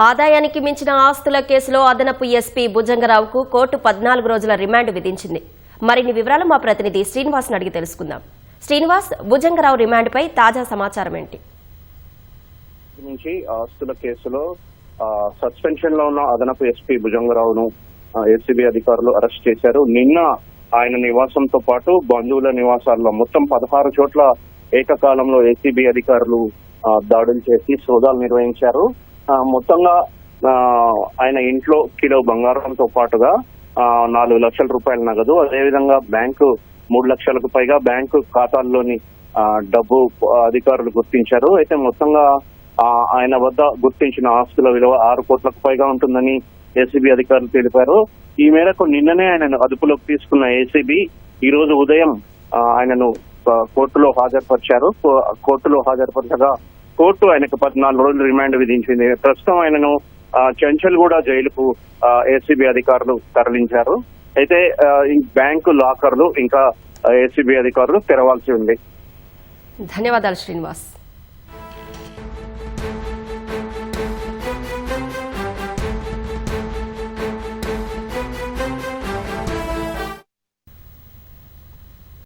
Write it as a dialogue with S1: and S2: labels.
S1: ఆదాయానికి మించిన ఆస్తుల కేసులో అదనపు ఎస్పీ భుజంగరావుకు కోర్టు 14 రోజుల రిమాండ్ విధించింది. మరిన్ని వివరాలు మా ప్రతినిధి శ్రీనివాస్ అడిగి తెలుసుకుందాం. శ్రీనివాస్, భుజంగరావు రిమాండ్పై తాజా సమాచారం ఏంటి?
S2: నుంచి ఆస్తుల కేసులో సస్పెన్షన్ లో ఉన్న అదనపు ఎస్పీ భుజంగరావును ఏసీబీ అధికారులు అరెస్ట్ చేశారు. నిన్న ఆయన నివాసంతో పాటు బంధువుల నివాసాల్లో మొత్తం 16 చోట్ల ఏకకాలంలో ఏసీబీ అధికారులు దాడులు చేసి సోదాలు నిర్వహించారు. మొత్తంగా ఆయన ఇంట్లో కిలో బంగారంతో పాటుగా 4 లక్షల రూపాయల నగదు, అదేవిధంగా బ్యాంకు 3 లక్షలకు పైగా బ్యాంకు ఖాతాల్లోని డబ్బు అధికారులు గుర్తించారు. అయితే మొత్తంగా ఆయన వద్ద గుర్తించిన ఆస్తుల విలువ 6 కోట్లకు పైగా ఉంటుందని ఏసీబీ అధికారులు తెలిపారు. ఈ మేరకు నిన్ననే ఆయనను అదుపులోకి తీసుకున్న ఏసీబీ ఈ రోజు ఉదయం ఆయనను కోర్టులో హాజరుపరిచారు. కోర్టులో హాజరుపరచగా కోర్టు ఆయనకు 14 రోజులు రిమాండ్ విధించింది. ప్రస్తుతం ఆయనను చెంచల్గూడ జైలుకు ఏసీబీ అధికారులు తరలించారు. అయితే ఈ బ్యాంకు లాకర్లు ఇంకా ఏసీబీ అధికారులు తెరవాల్సి ఉంది.
S1: ధన్యవాదాలు శ్రీనివాస్.